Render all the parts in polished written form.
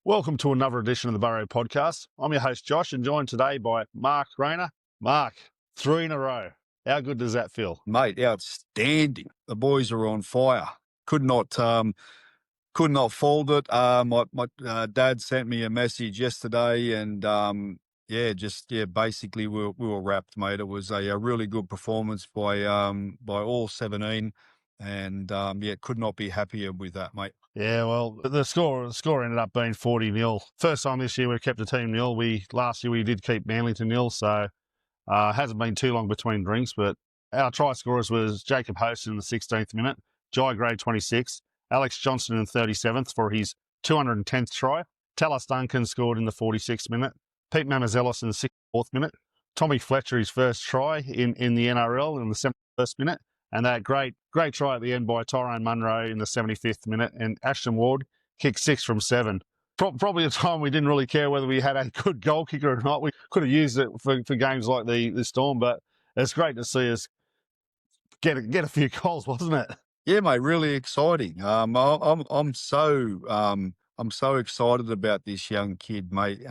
Welcome to another edition of the Burrow podcast. I'm your host, Josh, and joined today by Mark Rayner. Mark, 3 in a row. How good does that feel? Mate, outstanding. The boys are on fire. Could not fold it. My dad sent me a message yesterday, and basically we were wrapped, mate. It was a really good performance by all 17, and could not be happier with that, mate. Yeah, well, the score ended up being 40-0. First time this year we've kept the team nil. Last year we did keep Manly to nil, so hasn't been too long between drinks. But our try scorers was Jacob Host in the 16th minute, JyeGray 26th, Alex Johnson in the 37th for his 210th try. Tallis Duncan scored in the 46th minute. Pete Mamazelos in the 64th minute. Tommy Fletcher his first try in the NRL in the 71st minute. And that great try at the end by Tyrone Munro in the 75th minute. And Ashton Ward kicked 6 from 7. Probably a time we didn't really care whether we had a good goal kicker or not. We could have used it for games like the Storm, but it's great to see us get a few goals, wasn't it? Yeah, mate, really exciting. I'm so excited about this young kid, mate.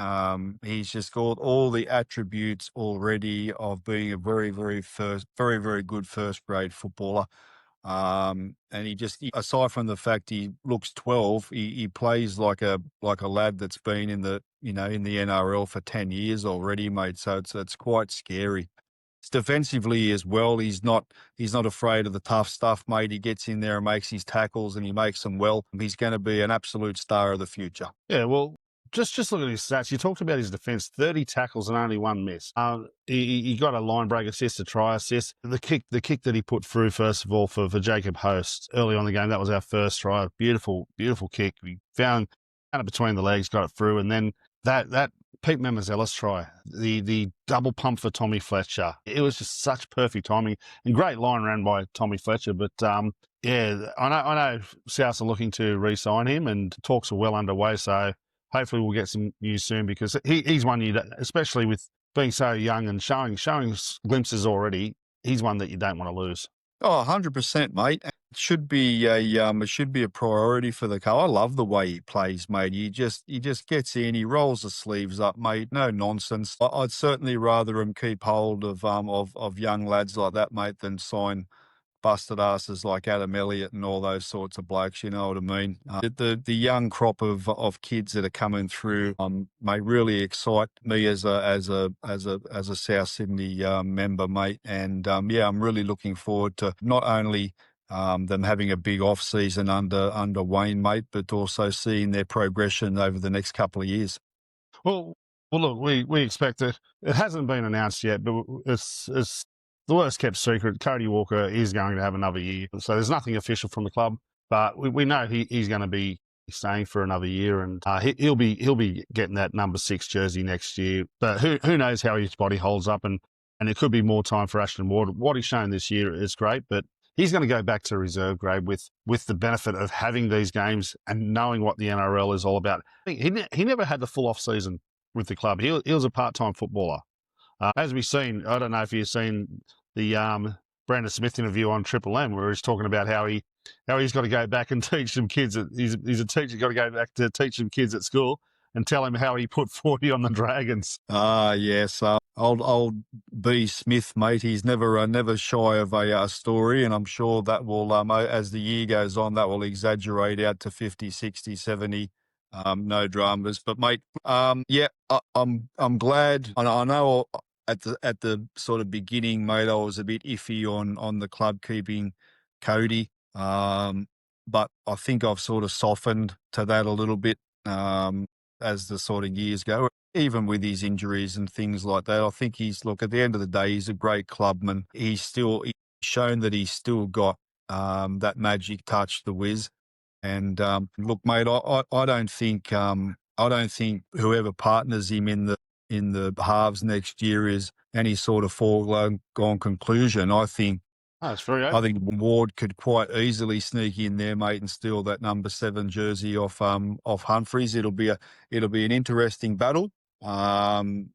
He's just got all the attributes already of being a very, very good first grade footballer. And aside from the fact he looks 12, he plays like a lad that's been in the NRL for 10 years already, mate. So it's quite scary. Defensively as well, he's not afraid of the tough stuff, mate. He gets in there and makes his tackles, and he makes them well. He's going to be an absolute star of the future. Yeah, well, just look at his stats. You talked about his defence: 30 tackles and only 1 miss. He got a line break assist, a try assist. The kick that he put through first of all for Jacob Host early on in the game, that was our first try. Beautiful kick. We found it between the legs, got it through, and then that Pete Mamazelos try, the double pump for Tommy Fletcher. It was just such perfect timing and great line ran by Tommy Fletcher. But I know South are looking to re-sign him, and talks are well underway. So hopefully we'll get some news soon, because he's one you, especially with being so young and showing glimpses already, he's one that you don't want to lose. Oh, 100%, mate. It should be a priority for the club. I love the way he plays, mate. He just gets in, he rolls the sleeves up, mate. No nonsense. I'd certainly rather him keep hold of young lads like that, mate, than sign busted asses like Adam Elliott and all those sorts of blokes. You know what I mean? The young crop of kids that are coming through, may really excite me as a South Sydney member, mate. And I'm really looking forward to not only them having a big off season under Wayne, mate, but also seeing their progression over the next couple of years. Well, look, we expect it. It hasn't been announced yet, but it's the worst kept secret. Cody Walker is going to have another year, so there's nothing official from the club, but we know he's going to be staying for another year, and he'll be getting that number 6 jersey next year. But who knows how his body holds up, and it could be more time for Ashton Ward. What he's shown this year is great, but he's going to go back to reserve grade with the benefit of having these games and knowing what the NRL is all about. He never had the full off season with the club. He was a part-time footballer. As we've seen, I don't know if you've seen the Brandon Smith interview on Triple M, where he's talking about how he's got to go back and teach some kids. He's a teacher, got to go back to teach some kids at school and tell him how he put 40 on the Dragons. Yes. Old B. Smith, mate, he's never shy of a story, and I'm sure that will, as the year goes on, that will exaggerate out to 50, 60, 70. No dramas, but mate, I'm glad. I know at the sort of beginning, mate, I was a bit iffy on the club keeping Cody, but I think I've sort of softened to that a little bit as the sort of years go. Even with his injuries and things like that, I think at the end of the day, he's a great clubman. He's shown that he's still got that magic touch, the whiz. And look, mate, I don't think whoever partners him in the halves next year is any sort of foregone conclusion. I think Ward could quite easily sneak in there, mate, and steal that number 7 jersey off Humphreys. It'll be an interesting battle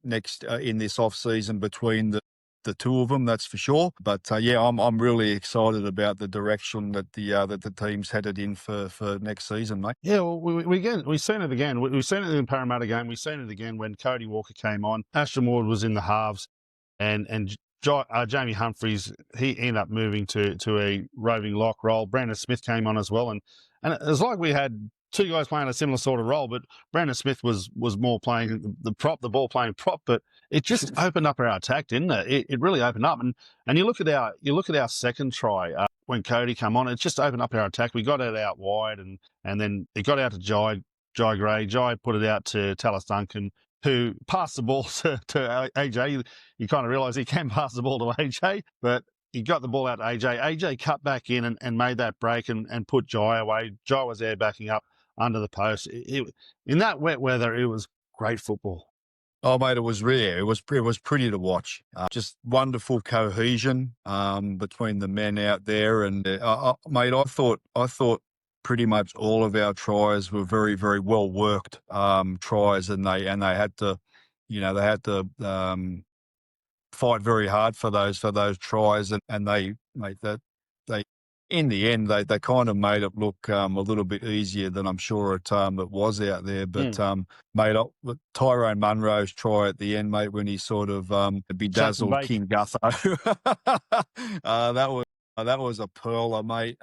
next in this off season between the two of them, that's for sure. But yeah, I'm really excited about the direction that the team's headed in for next season, mate. Yeah, well, we've seen it again. We've seen it in the Parramatta game. We've seen it again when Cody Walker came on. Ashton Ward was in the halves, and Jamie Humphries, he ended up moving to a roving lock role. Brandon Smith came on as well, and it was like we had two guys playing a similar sort of role, but Brandon Smith was more playing the ball playing prop, but it just opened up our attack, didn't it? It really opened up, and you look at our second try when Cody came on, it just opened up our attack. We got it out wide, and then it got out to JyeGray. Jye put it out to Tallis Duncan, who passed the ball to AJ. You kind of realise he can pass the ball to AJ, but he got the ball out to AJ. AJ cut back in and made that break and put Jye away. Jye was there backing up under the post. In that wet weather, it was great football. Oh, mate, it was rare. It was pretty to watch. Just wonderful cohesion between the men out there. And mate, I thought pretty much all of our tries were very, very well worked tries, and they had to, fight very hard for those tries, and they in the end they kind of made it look a little bit easier than I'm sure it was out there. But mate, Tyrone Munro's try at the end, mate, when he sort of bedazzled King Gutho, that was a pearler, mate.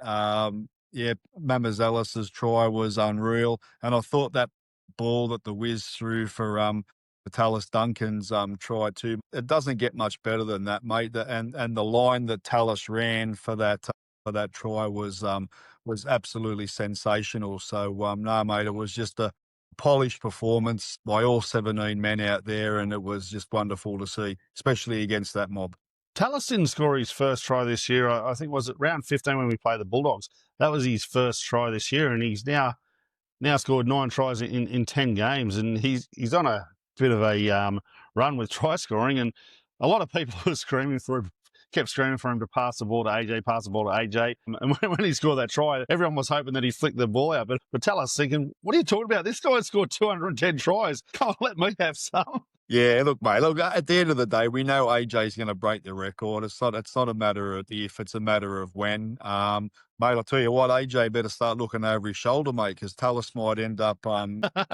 Yeah, Mamazelis's try was unreal, and I thought that ball that the Wiz threw for Tallis Duncan's try too. It doesn't get much better than that, mate. And the line that Tallis ran for that try was absolutely sensational. So no, mate, it was just a polished performance by all 17 men out there, and it was just wonderful to see, especially against that mob. Tallis didn't score his first try this year. I think was it round 15 when we played the Bulldogs. That was his first try this year, and he's now scored 9 tries in 10 games, and he's on a bit of a run with try scoring, and a lot of people were kept screaming for him to pass the ball to AJ. And when he scored that try, everyone was hoping that he flicked the ball out. But Tallis thinking, what are you talking about? This guy scored 210 tries. Come on, let me have some. Yeah, look, mate. Look, at the end of the day, we know AJ's going to break the record. It's not a matter of if; it's a matter of when. Mate, I'll tell you what, AJ better start looking over his shoulder, mate, because Tallis might end up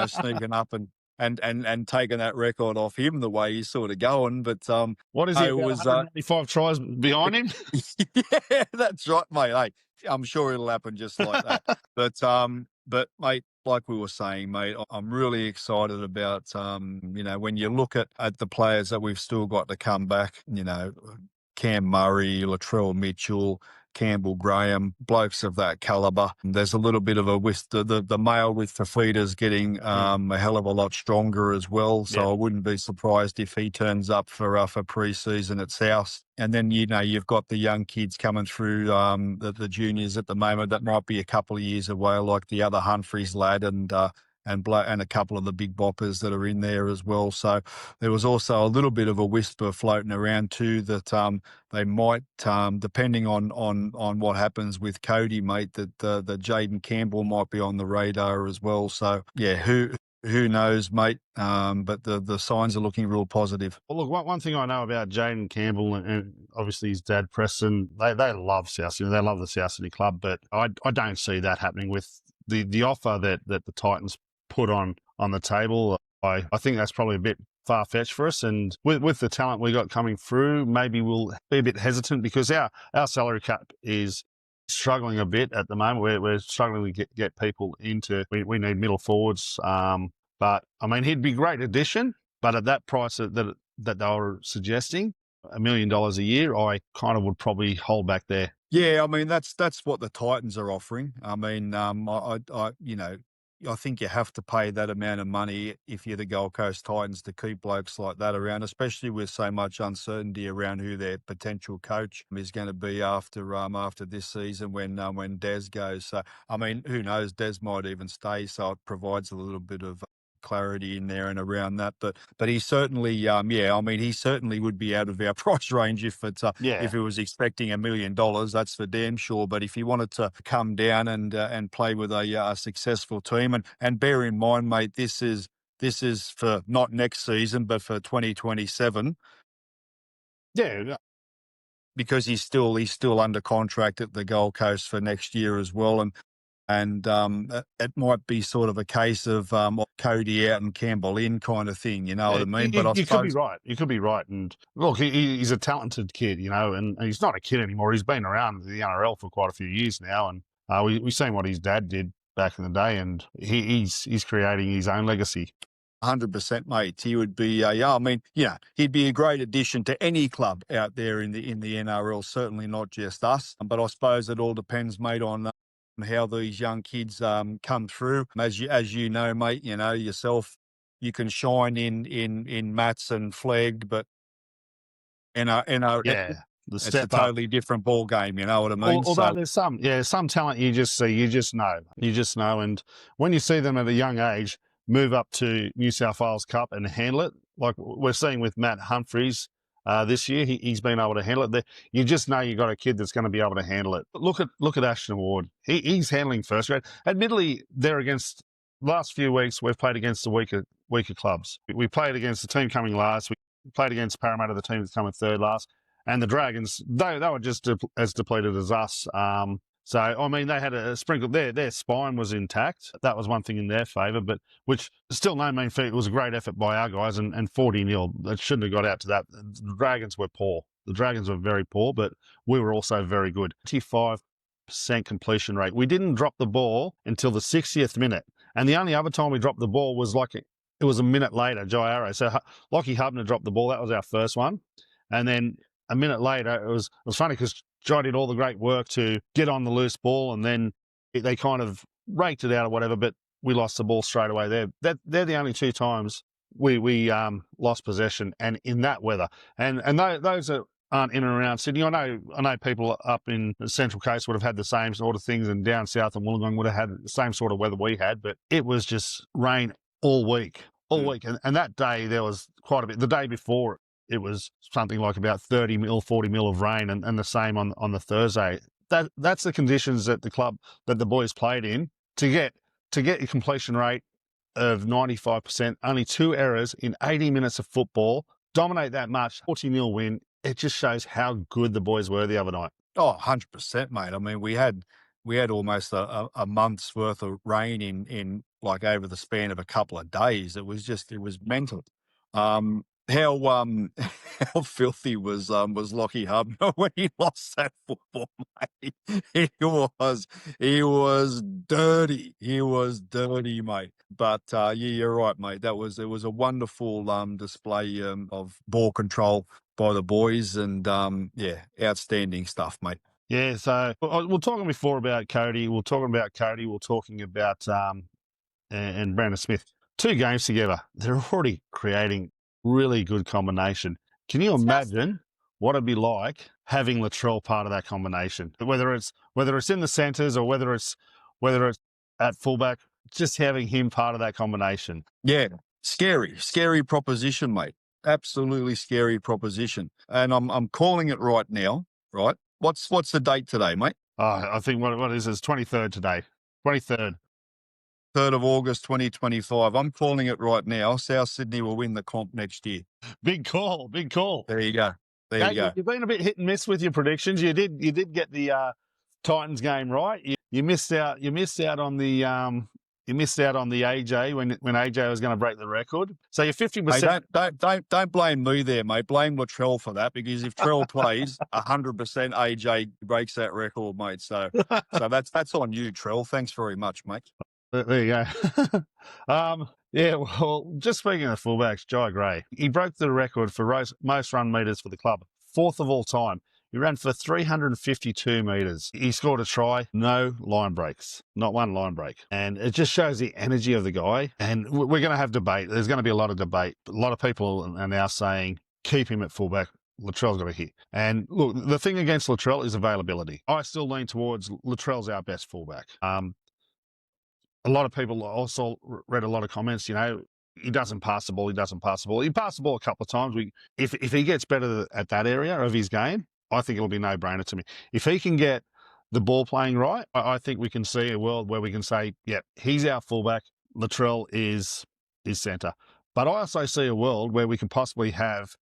sneaking up and taking that record off him the way he's sort of going. But what is he? 195 tries behind him. Yeah, that's right, mate. Hey, I'm sure it'll happen just like that. But mate, like we were saying, mate, I'm really excited about, when you look at the players that we've still got to come back, Cam Murray, Latrell Mitchell, Campbell Graham, blokes of that calibre. There's a little bit of the male with Fafita's getting a hell of a lot stronger as well. So I wouldn't be surprised if he turns up for pre-season at South. And then, you've got the young kids coming through the juniors at the moment that might be a couple of years away, like the other Humphreys lad and a couple of the big boppers that are in there as well. So there was also a little bit of a whisper floating around too that they might, depending on what happens with Cody, mate, that Jaden Campbell might be on the radar as well. So yeah, who knows, mate? But the signs are looking real positive. Well, look, one thing I know about Jaden Campbell and obviously his dad, Preston, they love South Sydney. They love the South Sydney club, but I don't see that happening with the offer that the Titans put on the table. I think that's probably a bit far-fetched for us, and with the talent we got coming through, maybe we'll be a bit hesitant because our salary cap is struggling a bit at the moment. We're struggling to get people into. We need middle forwards, but I mean he'd be a great addition. But at that price that they were suggesting, $1 million a year, I kind of would probably hold back there. Yeah, I mean that's what the Titans are offering. I mean, I think you have to pay that amount of money if you're the Gold Coast Titans to keep blokes like that around, especially with so much uncertainty around who their potential coach is going to be after this season when Des goes. So, I mean, who knows? Des might even stay, so it provides a little bit of clarity in there and around that. But he certainly, he certainly would be out of our price range if it was expecting $1 million. That's for damn sure. But if he wanted to come down and play with a successful team, and bear in mind, mate, this is for not next season, but for 2027. Yeah, because he's still under contract at the Gold Coast for next year as well, and it might be sort of a case of Cody out and Campbell in kind of thing, you know what I mean? But I you could be suppose right. You could be right. And look, he's a talented kid, you know, and he's not a kid anymore. He's been around the NRL for quite a few years now, and we've seen what his dad did back in the day, and he's creating his own legacy. 100%, mate. He would be, I mean, yeah, he'd be a great addition to any club out there in the NRL. Certainly not just us, but I suppose it all depends, mate, on how these young kids come through. As you know, mate, you know yourself, you can shine in Mats and Flegg, but Yeah, the it's a step up. totally different ball game. You know what I mean? Although So there's some talent you just see, you just know, and when you see them at a young age move up to New South Wales Cup and handle it, like we're seeing with Matt Humphries this year, he's been able to handle it. You just know you got a kid that's going to be able to handle it. Look at Ashton Ward. He's handling first grade. Admittedly, they're against last few weeks. We've played against the weaker clubs. We played against the team coming last. We played against Parramatta, the team that's coming third last. And the Dragons, they were just as depleted as us. So, I mean, they had a sprinkle. Their spine was intact. That was one thing in their favour, but which still no mean feat. It was a great effort by our guys, and 40-0. It shouldn't have got out to that. The Dragons were poor. The Dragons were very poor, but we were also very good. 25% completion rate. We didn't drop the ball until the 60th minute. And the only other time we dropped the ball was it was a minute later, Jai Arrow. So Lockie Hubner dropped the ball. That was our first one. And then a minute later, it was funny because Jai did all the great work to get on the loose ball, and then they kind of raked it out or whatever, but we lost the ball straight away there. They're the only two times we lost possession, and in that weather. And those aren't in and around Sydney. I know people up in the Central Coast would have had the same sort of things, and down south in Wollongong would have had the same sort of weather we had, but it was just rain all week. And that day there was quite a bit. The day before, it was something like about 30 mil, 40 mil of rain, and the same on the Thursday. That's the conditions that the boys played in to get your completion rate of 95%, only 2 errors in 80 minutes of football, dominate that much, 40-0 win. It just shows how good the boys were the other night. Oh, 100%, mate. I mean, we had almost a month's worth of rain in like over the span of a couple of days. It was mental. How how filthy was Lockie Hubner when he lost that football, mate? He was dirty. He was dirty, mate. But yeah, you're right, mate. It was a wonderful display of ball control by the boys, and yeah, outstanding stuff, mate. Yeah, so we're talking before about Cody. We're talking about and Brandon Smith. 2 games together. They're already creating really good combination. Can you imagine what it'd be like having Latrell part of that combination? Whether it's in the centres or whether it's at fullback, just having him part of that combination. Yeah, scary proposition, mate. Absolutely scary proposition. And I'm calling it right now. Right? What's the date today, mate? I think what is it? It's 23rd today. 23rd. 3rd of August 2025. I'm calling it right now. South Sydney will win the comp next year. Big call. There you go. You've been a bit hit and miss with your predictions. You did get the Titans game right. You missed out on the AJ when AJ was going to break the record. So you're 50%. Hey, don't blame me there, mate. Blame Latrell for that, because if Trell plays 100%, AJ breaks that record, mate. So that's on you, Trell. Thanks very much, mate. There you go. Yeah, well, just speaking of fullbacks, JyeGray, he broke the record for most run metres for the club, 4th of all time. He ran for 352 metres. He scored a try, no line breaks, not one line break. And it just shows the energy of the guy. And we're going to have debate. There's going to be a lot of debate. A lot of people are now saying, keep him at fullback. Latrell's got a hit. And look, the thing against Latrell is availability. I still lean towards Latrell's our best fullback. A lot of people also read a lot of comments, he doesn't pass the ball. He passed the ball a couple of times. If he gets better at that area of his game, I think it'll be no-brainer to me. If he can get the ball playing right, I think we can see a world where we can say, yeah, he's our fullback, Latrell is centre. But I also see a world where we can possibly have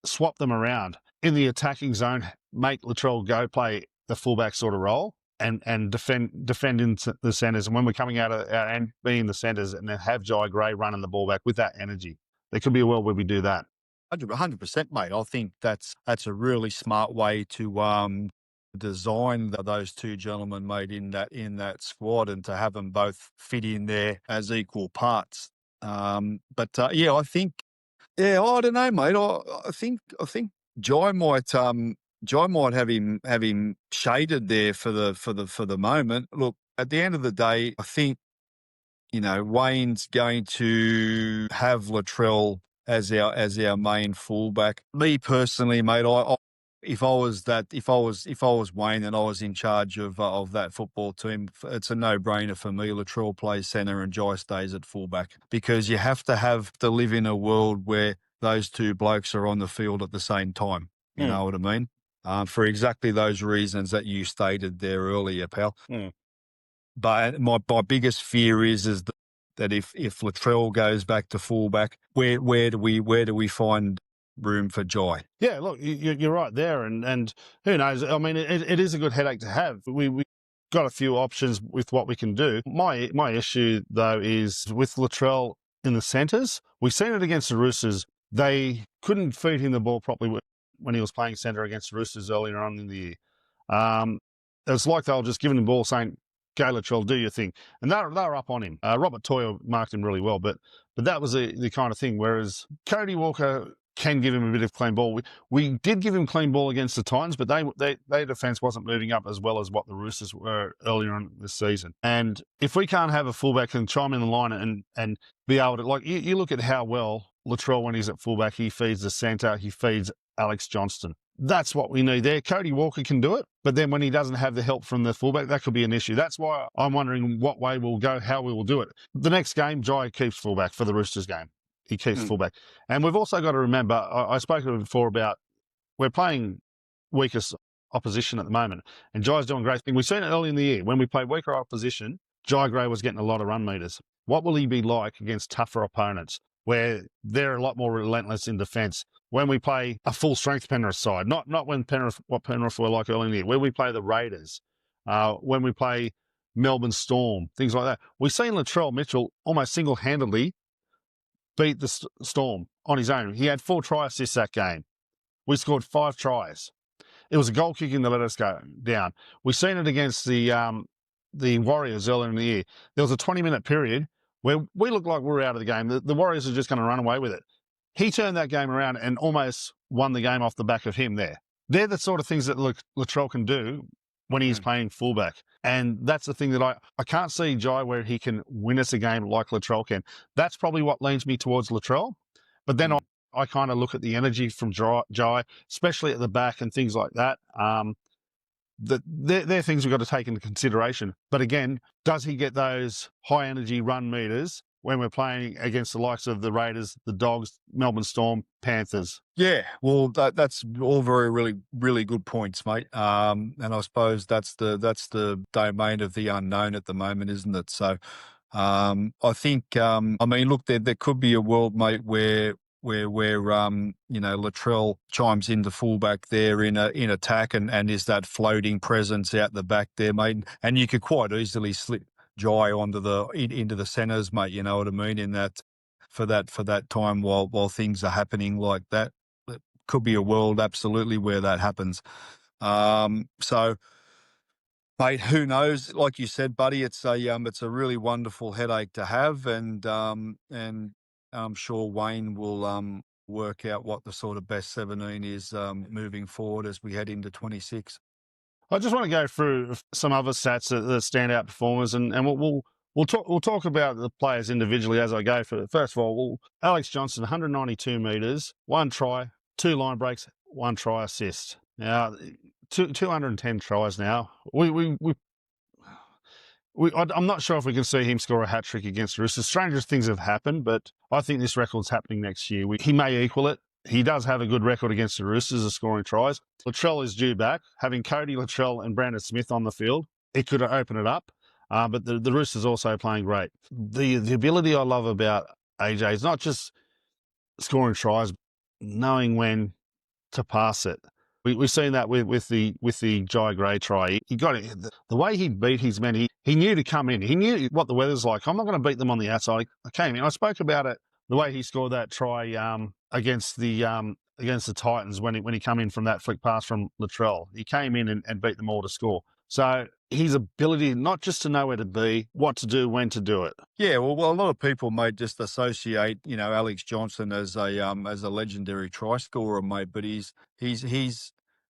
swapped them around. in the attacking zone, make Latrell go play the fullback sort of role and defend in the centres. And when we're coming out and being the centres, and then have JyeGray running the ball back with that energy, there could be a world where we do that. 100%, mate. I think that's a really smart way to design those two gentlemen, mate, in that squad, and to have them both fit in there as equal parts. Yeah, I think, I don't know, mate. I think Jye might have him shaded there for the moment. Look, at the end of the day, I think, Wayne's going to have Latrell as our main fullback. Me personally, mate, if I was Wayne and I was in charge of that football team, it's a no-brainer for me. Latrell plays centre and Jye stays at fullback, because you have to live in a world where those two blokes are on the field at the same time. You know what I mean? For exactly those reasons that you stated there earlier, pal. But my biggest fear is that if Latrell goes back to fullback, where do we find room for Jye? Yeah, look, you're right there, and who knows? I mean, it is a good headache to have. We got a few options with what we can do. My issue though is with Latrell in the centres. We've seen it against the Roosters. They couldn't feed him the ball properly when he was playing centre against the Roosters earlier on in the year. It's like they were just giving him the ball saying, "Go Latrell, do your thing," and they were up on him. Robert Toyer marked him really well, but that was the kind of thing. Whereas Cody Walker can give him a bit of clean ball. We did give him clean ball against the Titans, but their defence wasn't moving up as well as what the Roosters were earlier on this season. And if we can't have a fullback and chime in the line and be able to, like, you look at how well Latrell, when he's at fullback, he feeds the centre, he feeds Alex Johnston. That's what we need there. Cody Walker can do it, but then when he doesn't have the help from the fullback, that could be an issue. That's why I'm wondering what way we'll go, how we will do it. The next game, Jye keeps fullback for the Roosters game. He keeps fullback. And we've also got to remember, I spoke before about, we're playing weakest opposition at the moment, and Jye's doing great thing. We've seen it early in the year. When we played weaker opposition, JyeGray was getting a lot of run meters. What will he be like against tougher opponents, where they're a lot more relentless in defence? When we play a full-strength Penrith side, not when what Penrith were like early in the year, where we play the Raiders, when we play Melbourne Storm, things like that. We've seen Latrell Mitchell almost single-handedly beat the Storm on his own. He had 4 try assists that game. We scored 5 tries. It was a goal kicking that let us go down. We've seen it against the Warriors earlier in the year. There was a 20-minute period where we looked like we were out of the game. The Warriors are just going to run away with it. He turned that game around and almost won the game off the back of him there. They're the sort of things that Latrell can do when he's playing fullback. And that's the thing that I can't see Jye where he can win us a game like Latrell can. That's probably what leans me towards Latrell. But then I kind of look at the energy from Jye, especially at the back and things like that. They're things we've got to take into consideration. But again, does he get those high energy run meters when we're playing against the likes of the Raiders, the Dogs, Melbourne Storm, Panthers? Yeah, well, that's all very, really, really good points, mate. And I suppose that's the domain of the unknown at the moment, isn't it? So, I think, I mean, look, there could be a world, mate, where Latrell chimes into fullback there in attack and is that floating presence out the back there, mate. And you could quite easily slip Jye into the centres, mate. You know what I mean? In that for that time while things are happening like that, it could be a world absolutely where that happens. So, mate, who knows? Like you said, buddy, it's a really wonderful headache to have, and I'm sure Wayne will work out what the sort of best 17 is moving forward as we head into 26. I just want to go through some other stats that stand out performers, and we'll talk about the players individually as I go. First of all, Alex Johnston, 192 metres, 1 try, 2 line breaks, 1 try assist. Now, 210 tries now. I'm not sure if we can see him score a hat-trick against the Roosters. Strangest things have happened, but I think this record's happening next year. He may equal it. He does have a good record against the Roosters of scoring tries. Latrell is due back. Having Cody, Latrell and Brandon Smith on the field, it could open it up. But the Roosters also playing great. The ability I love about AJ is not just scoring tries, knowing when to pass it. We've seen that with the JyeGray try. He got it. The way he beat his men, he knew to come in. He knew what the weather's like. I'm not going to beat them on the outside. I came in. I spoke about it. The way he scored that try against the Titans when he come in from that flick pass from Latrell. He came in and beat them all to score. So his ability not just to know where to be, what to do, when to do it. Yeah, well, a lot of people might just associate, Alex Johnson as a legendary try scorer, mate. But he's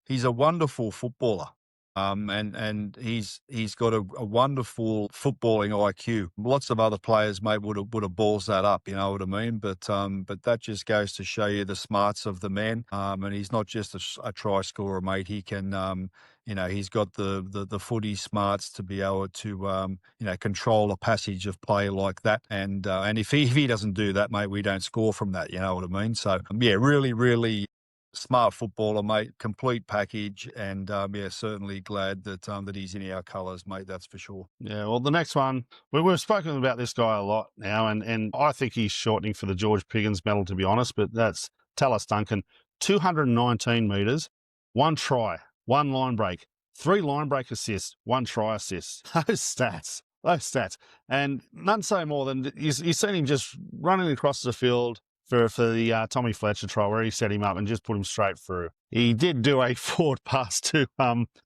a wonderful footballer. And he's got a wonderful footballing IQ. Lots of other players, mate, would have balls that up. You know what I mean? But that just goes to show you the smarts of the man. And he's not just a try scorer, mate. He can, he's got the footy smarts to be able to, control a passage of play like that. And if he doesn't do that, mate, we don't score from that. You know what I mean? So yeah, really, really smart footballer, mate. Complete package, and certainly glad that he's in our colours, mate. That's for sure. Yeah, well, the next one, we've spoken about this guy a lot now, and I think he's shortening for the George Piggins medal, to be honest, but that's Tallis Duncan. 219 metres, 1 try, 1 line break, 3 line break assists, 1 try assist. Those stats. And none say more than you've seen him just running across the field for the Tommy Fletcher try where he set him up and just put him straight through. He did do a forward pass to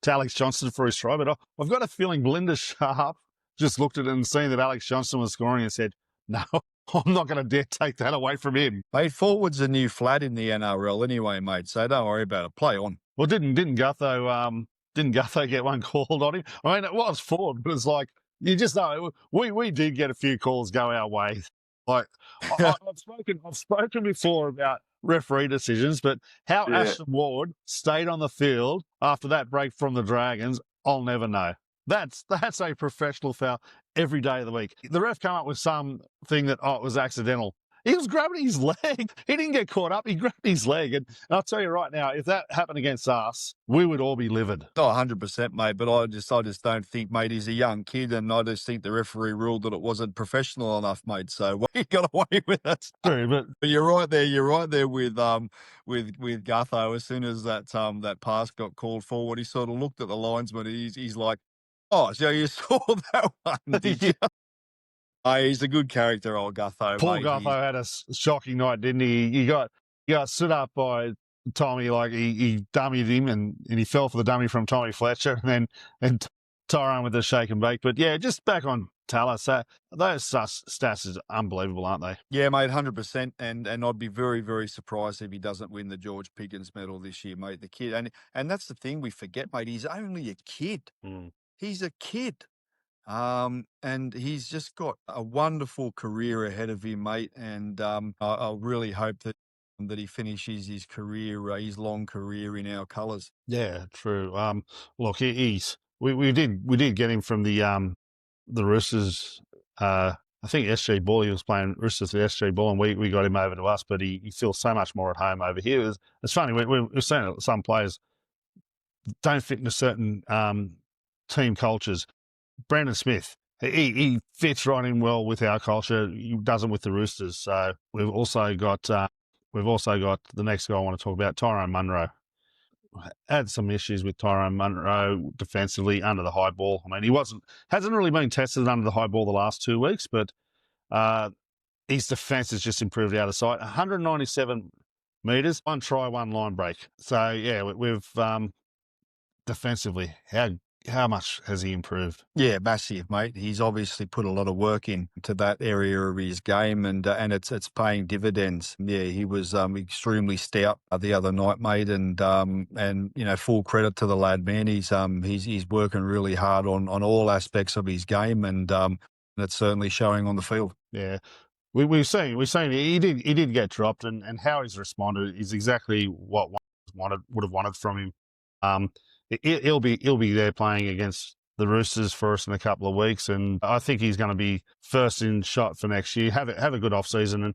Alex Johnson for his try, but I've got a feeling Belinda Sharp just looked at it and seen that Alex Johnson was scoring and said, no, I'm not going to dare take that away from him. Mate, forward's a new flat in the NRL anyway, mate, so don't worry about it. Play on. Well, didn't Gutho get one called on him? I mean, it was forward, but it's like, you just know, we did get a few calls go our way. Like, I've spoken before about referee decisions, but how Ashton Ward stayed on the field after that break from the Dragons, I'll never know. That's a professional foul every day of the week. The ref came up with something that it was accidental. He was grabbing his leg. He didn't get caught up. He grabbed his leg. And I'll tell you right now, if that happened against us, we would all be livid. Oh, 100%, mate. But I just don't think, mate, he's a young kid. And I just think the referee ruled that it wasn't professional enough, mate. So he got away with it. True, but you're right there. You're right there with Gutho. As soon as that pass got called forward, he sort of looked at the linesman. He's like, oh, so you saw that one, did you? He's a good character, old Gutho. Poor mate. Gutho had a shocking night, didn't he? He got stood up by Tommy, like he dummied him and he fell for the dummy from Tommy Fletcher and Tyrone with the shake and bake. But yeah, just back on Tallis, those stats is unbelievable, aren't they? Yeah, mate, 100%. And I'd be very, very surprised if he doesn't win the George Piggins medal this year, mate. The kid, and that's the thing we forget, mate. He's only a kid. He's a kid. And he's just got a wonderful career ahead of him, mate. And I really hope that he finishes his career, his long career in our colours. Yeah, true. Look, we did get him from the Roosters. I think SG Ball. He was playing Roosters at SG Ball, and we got him over to us. But he feels so much more at home over here. It's funny. We're saying that some players don't fit into certain team cultures. Brandon Smith, he fits right in well with our culture. He doesn't with the Roosters. So we've also got the next guy I want to talk about, Tyrone Munro. Had some issues with Tyrone Munro defensively under the high ball. I mean, hasn't really been tested under the high ball the last 2 weeks, but his defence has just improved out of sight. 197 metres, 1 try, 1 line break. So yeah, we've defensively, how much has he improved? Yeah, massive, mate. He's obviously put a lot of work into that area of his game, and it's paying dividends. Yeah, he was extremely stout the other night, mate, and full credit to the lad, man. He's working really hard on all aspects of his game, and it's certainly showing on the field. Yeah. We've seen he did get dropped, and how he's responded is exactly what would have wanted from him. He'll be there playing against the Roosters for us in a couple of weeks, and I think he's going to be first in shot for next year. Have a good off season, and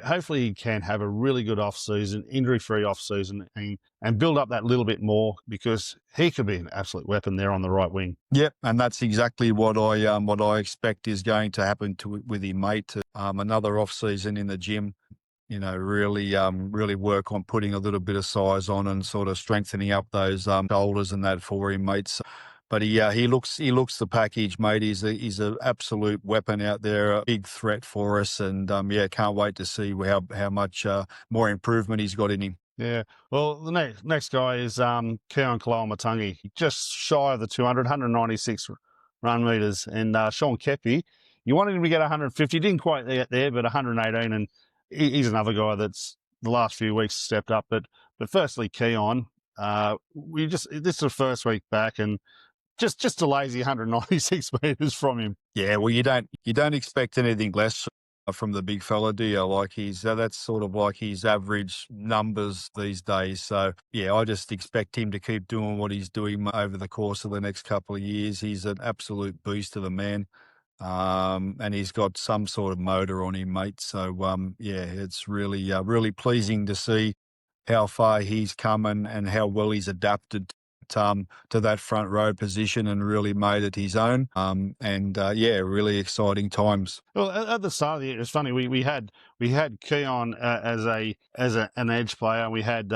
hopefully he can have a really good off season, injury-free off season, and build up that little bit more, because he could be an absolute weapon there on the right wing. Yep, and that's exactly what I expect is going to happen with him, mate. Another off season in the gym. really work on putting a little bit of size on and sort of strengthening up those shoulders and that for him, mate. So, but he looks the package, mate. He's an absolute weapon out there, a big threat for us, and can't wait to see how much more improvement he's got in him. Yeah. Well, the next guy is Keon Kaloamatangi. Just shy of the 200, 196 run meters. And Sean Kepi, you wanted him to get 150. Didn't quite get there, but 118. And he's another guy that's the last few weeks stepped up. But firstly, Keon, this is the first week back, and just a lazy 196 meters from him. Yeah, well, you don't expect anything less from the big fella, do you? Like that's sort of like his average numbers these days. So yeah, I just expect him to keep doing what he's doing over the course of the next couple of years. He's an absolute beast of a man. And he's got some sort of motor on him, mate. So it's really pleasing to see how far he's come and how well he's adapted to that front row position and really made it his own. Really exciting times. Well, at the start of the year, it's funny. We had Keon as an edge player, and we had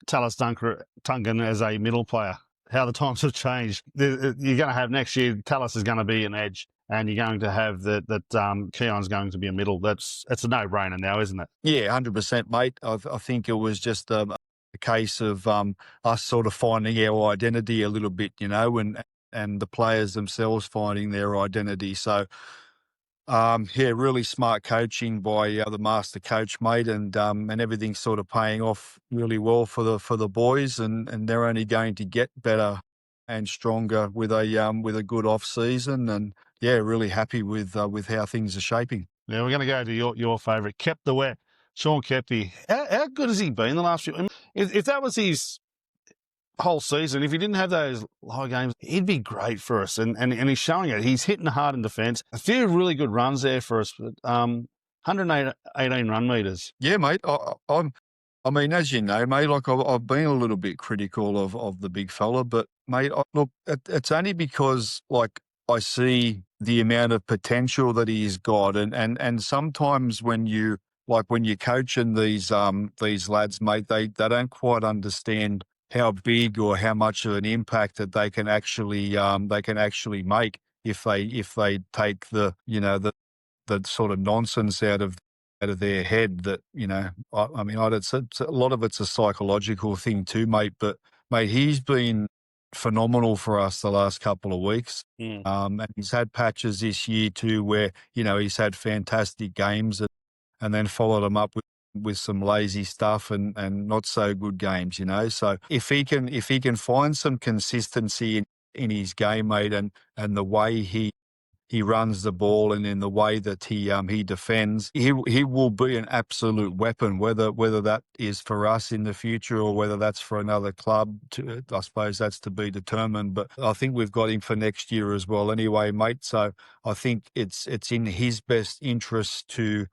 Tallis Duncan as a middle player. How the times have changed. You're going to have next year, Tallis is going to be an edge, and you're going to have that Keon's going to be a middle. It's a no-brainer now, isn't it? Yeah, 100%, mate. I think it was just a case of us sort of finding our identity a little bit, and the players themselves finding their identity. So, really smart coaching by the master coach, mate, and everything's sort of paying off really well for the boys, and they're only going to get better and stronger with a good off season, and really happy with how things are shaping. Yeah, we're going to go to your favourite, Kept the Wet, Sean Kepi. How good has he been the last few? I mean, if that was his whole season, if he didn't have those low games, he'd be great for us. And he's showing it. He's hitting hard in defence. A few really good runs there for us. But 118 run meters. Yeah, mate. I mean, as you know, mate, like I've been a little bit critical of the big fella, but mate, look, it's only because like I see the amount of potential that he's got, and sometimes when you're coaching these lads, mate, they don't quite understand how big or how much of an impact that they can actually make if they take the sort of nonsense out of their head that, I mean, I'd say a lot of it's a psychological thing too, mate, but mate, he's been phenomenal for us the last couple of weeks. And he's had patches this year too where, he's had fantastic games and then followed them up with some lazy stuff and not so good games, So if he can find some consistency in his game, mate, and the way he runs the ball and in the way that he defends, he will be an absolute weapon, whether that is for us in the future or whether that's for another club. I suppose that's to be determined, but I think we've got him for next year as well anyway, mate. So I think it's in his best interest to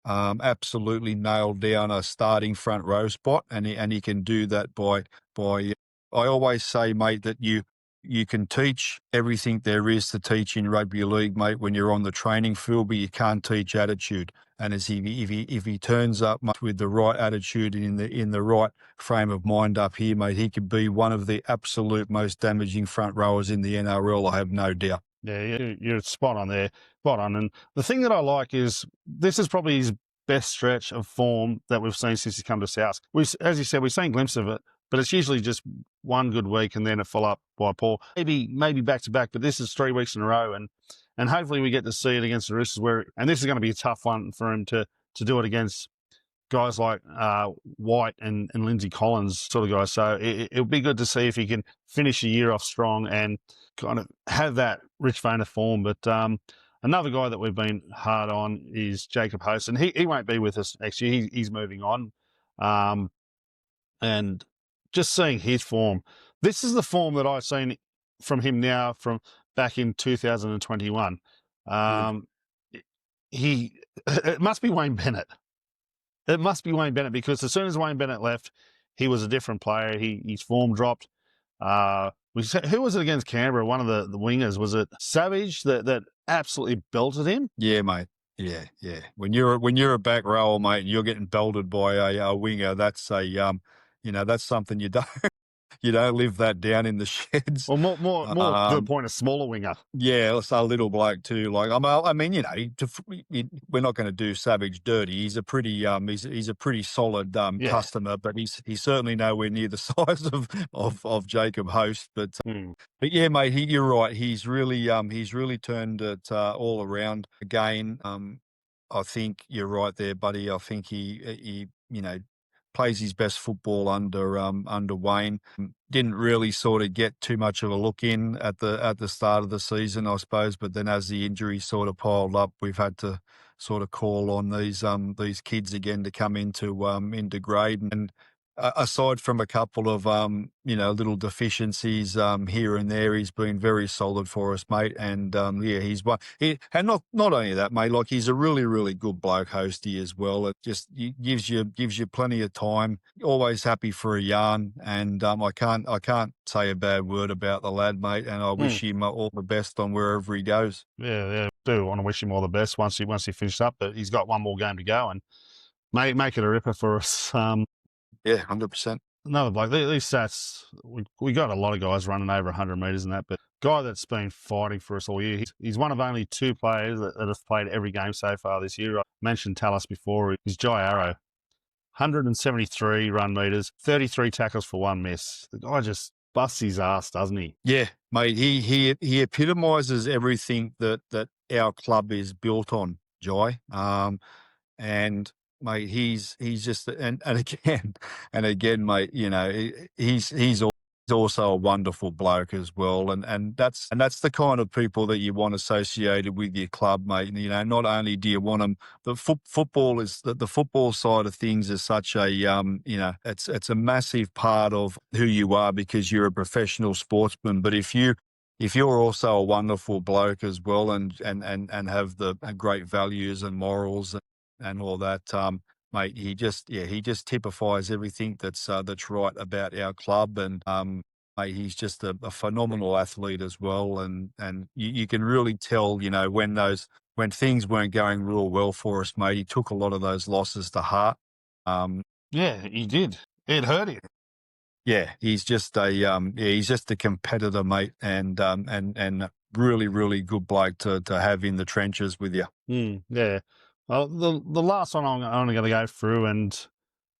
absolutely nail down a starting front row spot, and he can do that by I always say, mate, that you can teach everything there is to teach in rugby league, mate, when you're on the training field, but you can't teach attitude. And if he turns up with the right attitude and in the right frame of mind up here, mate, he could be one of the absolute most damaging front rowers in the NRL, I have no doubt. Yeah, you're spot on there. Spot on. And the thing that I like is this is probably his best stretch of form that we've seen since he's come to South. As you said, we've seen glimpses of it, but it's usually just one good week and then a follow up by Paul. Maybe back to back, but this is 3 weeks in a row, and hopefully we get to see it against the Roosters. And this is going to be a tough one for him to do it against guys like White and Lindsay Collins sort of guys. So it'll be good to see if he can finish the year off strong and kind of have that rich vein of form. But another guy that we've been hard on is Jacob Host, and he won't be with us next year. He's moving on. And just seeing his form, this is the form that I've seen from him now from back in 2021. It must be Wayne Bennett. It must be Wayne Bennett, because as soon as Wayne Bennett left, he was a different player. His form dropped. Who was it against Canberra? One of the wingers, was it Savage that absolutely belted him? Yeah, mate. Yeah, yeah. When you're a back rower, mate, and you're getting belted by a winger, that's that's something you don't you don't live that down in the sheds. Well, more to the Um, point, a smaller winger. Yeah, it's a little bloke too. Like I mean, we're not going to do Savage dirty. He's a pretty he's a pretty solid Yeah. customer, but he's certainly nowhere near the size of Jacob Host. Mm. But yeah, mate, you're right. He's really turned it all around again. I think you're right there, buddy. I think he plays his best football under Wayne. Didn't really sort of get too much of a look in at the start of the season, I suppose. But then as the injuries sort of piled up, we've had to sort of call on these kids again to come into grade. And aside from a couple of little deficiencies here and there, he's been very solid for us, mate. And yeah, he's one. And not only that, mate. Like he's a really really good bloke, Hosty as well. It just gives you plenty of time. Always happy for a yarn, and I can't say a bad word about the lad, mate. And I wish him all the best on wherever he goes. Yeah. Do want to wish him all the best once he finishes up, but he's got one more game to go and make it a ripper for us. Yeah, 100%. Another bloke. These stats, we got a lot of guys running over 100 metres and that, but guy that's been fighting for us all year. He's one of only two players that have played every game so far this year. I mentioned Tallis before. He's JyeGray. 173 run meters, 33 tackles for one miss. The guy just busts his ass, doesn't he? Yeah, mate. He epitomises everything that our club is built on, Jai. And mate, he's just and again, mate. He's also a wonderful bloke as well, and that's the kind of people that you want associated with your club, mate. Not only do you want them, but football is the football side of things is such a it's a massive part of who you are because you're a professional sportsman. But if you're also a wonderful bloke as well, and have the great values and morals and all that, mate, he just typifies everything that's right about our club, and mate, he's just a phenomenal athlete as well, and you can really tell, when things weren't going real well for us, mate, he took a lot of those losses to heart. Yeah, he did. It hurt him. Yeah, he's just a competitor, mate, and really really good bloke to have in the trenches with you. Yeah. Well, the last one I'm only going to go through, and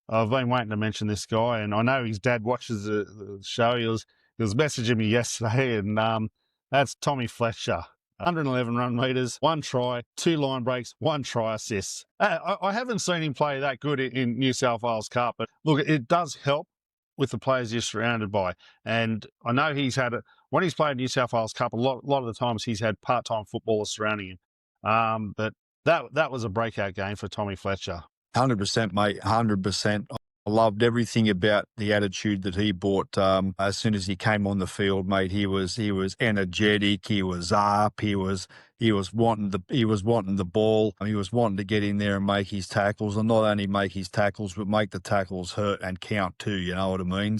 I've been waiting to mention this guy, and I know his dad watches the show. He was messaging me yesterday, and that's Tommy Fletcher. 111 run meters, one try, two line breaks, one try assists. I haven't seen him play that good in New South Wales Cup, but look, it does help with the players you're surrounded by. And I know when he's played New South Wales Cup, a lot of the times he's had part-time footballers surrounding him. But that was a breakout game for Tommy Fletcher. 100%, mate. 100%. I loved everything about the attitude that he brought. As soon as he came on the field, mate, he was energetic. He was up. He was wanting the ball. He was wanting to get in there and make his tackles, and not only make his tackles, but make the tackles hurt and count too. You know what I mean?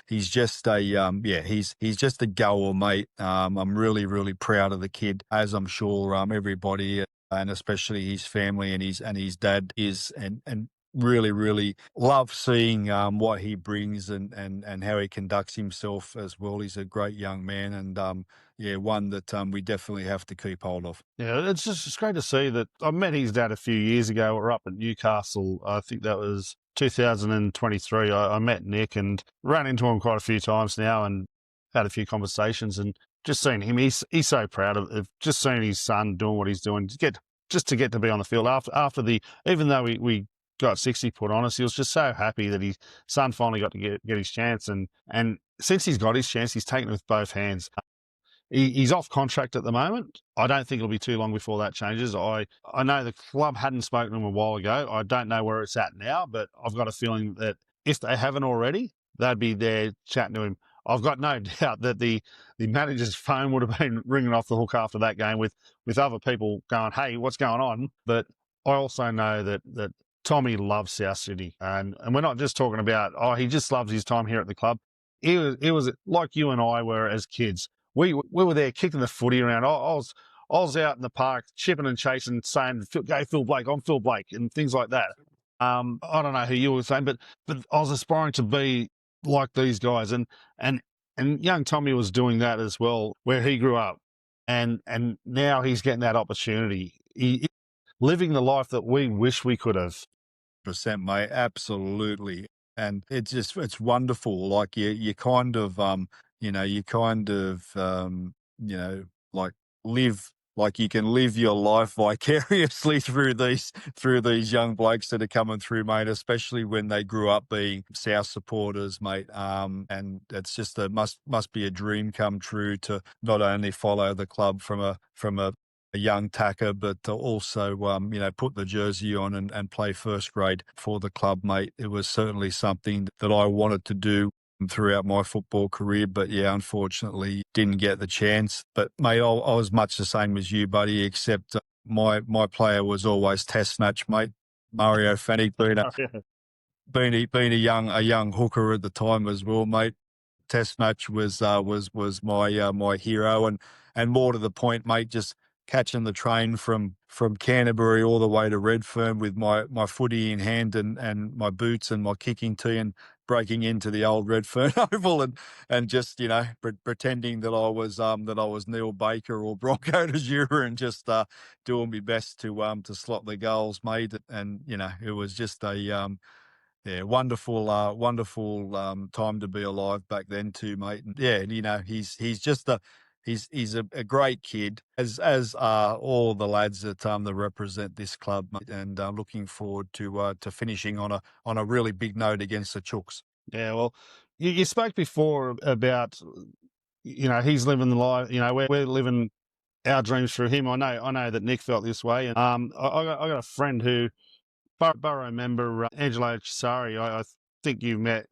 He's just he's just a goer, mate. I'm really really proud of the kid, as I'm sure everybody, and especially his family and his dad is, and really really love seeing what he brings and how he conducts himself as well. He's a great young man, and one that we definitely have to keep hold of. Yeah, it's great to see that. I met his dad a few years ago. We're up at Newcastle. I think that was 2023. I met Nick and ran into him quite a few times now and had a few conversations, and just seeing him, he's so proud of just seeing his son doing what he's doing to get to be on the field after even though we got 60 put on us, he was just so happy that his son finally got to get his chance, and since he's got his chance, he's taken it with both hands. He's off contract at the moment. I don't think it'll be too long before that changes. I know the club hadn't spoken to him a while ago. I don't know where it's at now, but I've got a feeling that if they haven't already, they'd be there chatting to him. I've got no doubt that the manager's phone would have been ringing off the hook after that game with other people going, "Hey, what's going on?" But I also know that Tommy loves South Sydney, and we're not just talking about he just loves his time here at the club. It was like you and I were as kids. We were there kicking the footy around. was out in the park chipping and chasing, saying, "Go Phil Blake, I'm Phil Blake," and things like that. I don't know who you were saying, but I was aspiring to be like these guys, and young Tommy was doing that as well, where he grew up, and now he's getting that opportunity. He living the life that we wish we could have. Percent, mate. Absolutely. And it's wonderful. Like you kind of, like live, like you can live your life vicariously through these young blokes that are coming through, mate, especially when they grew up being South supporters, mate. And it's just must be a dream come true to not only follow the club from a young tacker, but to also, put the jersey on and play first grade for the club, mate. It was certainly something that I wanted to do throughout my football career, but yeah, unfortunately didn't get the chance. But mate, I was much the same as you, buddy, except my player was always test match, mate. Mario Fennick being a young hooker at the time as well, mate. Test match was my hero, and more to the point, mate, just catching the train from Canterbury all the way to Redfern with my footy in hand and my boots and my kicking tee, and breaking into the old Redfern Oval and just pretending that I was Neil Baker or Bronco de Jura, and just doing my best to slot the goals, mate. And it was just a yeah, wonderful time to be alive back then too, mate. And yeah, he's just he's a great kid, as are all the lads that represent this club, mate. And looking forward to finishing on a really big note against the Chooks. Yeah, well, you spoke before about he's living the life. We're living our dreams through him. I know that Nick felt this way, and I got a friend who. Burrow member Angelo Cesari, I think you met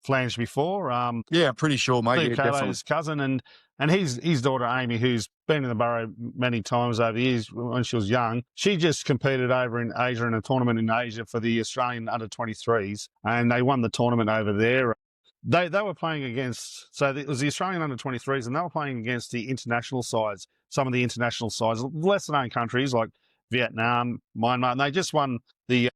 Flange before. Yeah, pretty sure, mate. Steve Yeah, Calo's definitely. cousin, and his daughter Amy, who's been in the Burrow many times over the years when she was young. She just competed over in Asia in a tournament in Asia for the Australian under-23s, and they won the tournament over there. They were playing against, so it was the Australian under-23s, and they were playing against the international sides, some of the international sides, lesser known countries like Vietnam, Myanmar, and they just won the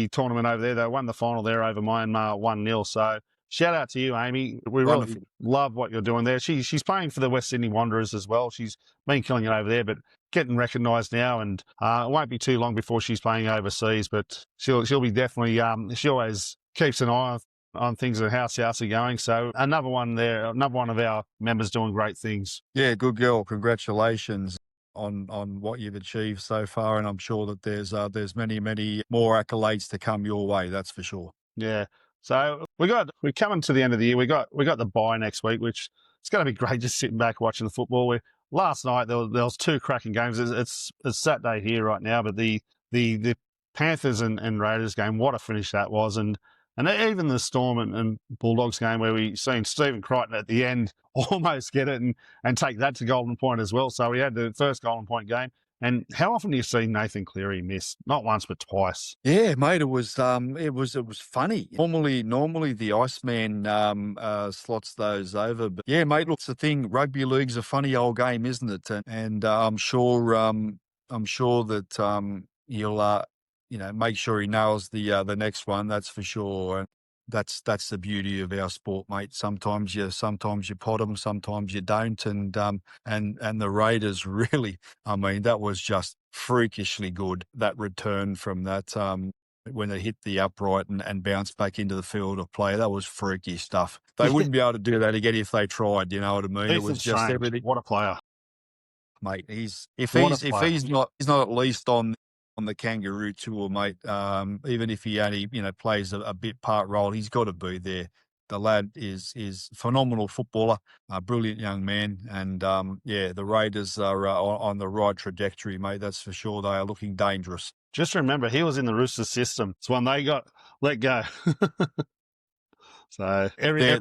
tournament over there. They won the final there over Myanmar 1-0. So shout out to you, Amy. We really love what you're doing there. She's playing for the West Sydney Wanderers as well. She's been killing it over there, but getting recognised now, and it won't be too long before she's playing overseas. But she'll be definitely. She always keeps an eye on things and how Souths are going. So another one there, another one of our members doing great things. Yeah, good girl. Congratulations on what you've achieved so far, and I'm sure that there's many more accolades to come your way. That's for sure. Yeah. So we're coming to the end of the year. We got the bye next week, which it's going to be great just sitting back watching the football. Last night there was two cracking games. It's Saturday here right now, but the Panthers and Raiders game, what a finish that was, and even the Storm and Bulldogs game where we seen Stephen Crichton at the end almost get it and take that to Golden Point as well. So we had the first Golden Point game. And how often do you see Nathan Cleary miss? Not once, but twice. Yeah, mate, it was funny. Normally the Iceman slots those over, but yeah, mate, look, it's the thing. Rugby league's a funny old game, isn't it? And I'm sure that he'll make sure he nails the next one. That's for sure. And that's the beauty of our sport, mate. Sometimes you pot them, sometimes you don't. And the Raiders really, I mean, that was just freakishly good. That return from that when they hit the upright and bounced back into the field of play, that was freaky stuff. They wouldn't be able to do that again if they tried. You know what I mean? It was just everything. What a player, mate! He's not at least on the Kangaroo Tour, mate. Even if he only plays a bit part role, he's got to be there. The lad is phenomenal footballer, a brilliant young man, and the Raiders are on the right trajectory, mate. That's for sure. They are looking dangerous. Just remember, he was in the Roosters system. It's when they got let go. So every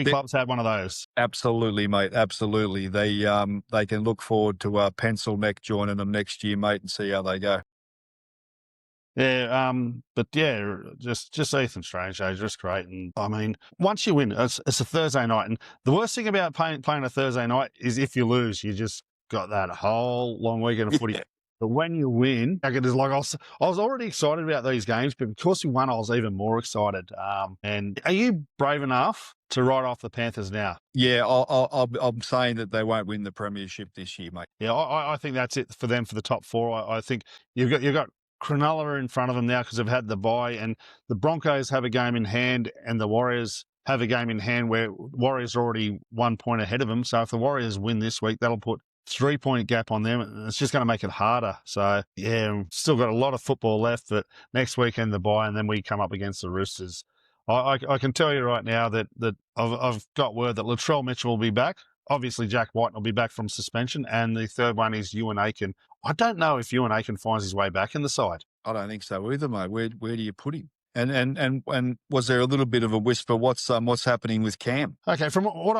club's had one of those. Absolutely, mate. Absolutely. They can look forward to Pencil Neck joining them next year, mate, and see how they go. Yeah, but yeah, just Ethan Strange, just great. And I mean, once you win, it's a Thursday night, and the worst thing about playing a Thursday night is if you lose, you just got that whole long weekend of footy. Yeah. But when you win, it is like I was already excited about these games, but because we won, I was even more excited. And are you brave enough to write off the Panthers now? Yeah, I'm saying that they won't win the premiership this year, mate. Yeah, I think that's it for them for the top four. I think you've got Cronulla in front of them now because they've had the bye, and the Broncos have a game in hand, and the Warriors have a game in hand where Warriors are already 1 point ahead of them. So if the Warriors win this week, that'll put 3-point gap on them, and it's just going to make it harder. So yeah, still got a lot of football left, but next weekend the bye, and then we come up against the Roosters. I can tell you right now that I've got word that Latrell Mitchell will be back. Obviously, Jack White will be back from suspension, and the third one is Ewan Aiken. I don't know if Ewan Aiken finds his way back in the side. I don't think so either, mate. Where do you put him? And was there a little bit of a whisper? What's happening with Cam? Okay, from what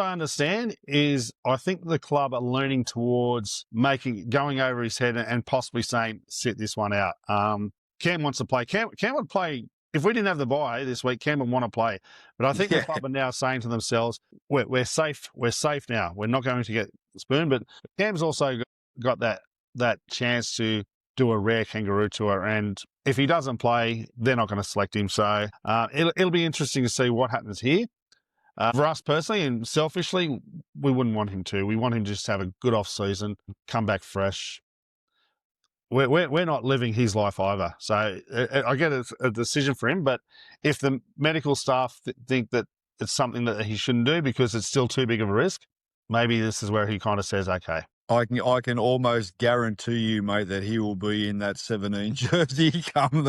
I understand is I think the club are leaning towards going over his head and possibly saying sit this one out. Cam wants to play. Cam would play. If we didn't have the bye this week, Cam would want to play. But I think the club are now saying to themselves, we're safe. We're safe now. We're not going to get spooned. But Cam's also got that chance to do a rare kangaroo tour. And if he doesn't play, they're not going to select him. So it'll be interesting to see what happens here. For us personally and selfishly, we wouldn't want him to. We want him to just have a good off-season, come back fresh. We're not living his life either. So I get it's a decision for him, but if the medical staff think that it's something that he shouldn't do because it's still too big of a risk, maybe this is where he kind of says, okay. I can almost guarantee you, mate, that he will be in that 17 jersey come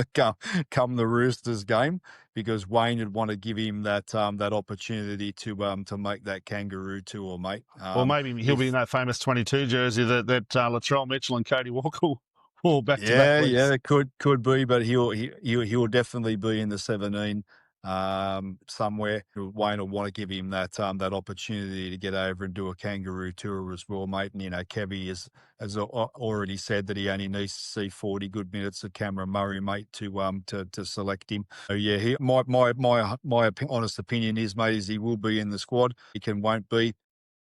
the Roosters game, because Wayne would want to give him that opportunity to make that kangaroo tour, mate. Or maybe he'll be in that famous 22 jersey that Latrell Mitchell and Cody Walker will back to back. Yeah, it could be, but he'll definitely be in the 17. Somewhere. Wayne will want to give him that opportunity to get over and do a kangaroo tour as well, mate. And Kevy has already said that he only needs to see 40 good minutes of Cameron Murray, mate, to select him. So yeah, my honest opinion is, mate, is he will be in the squad. He won't be.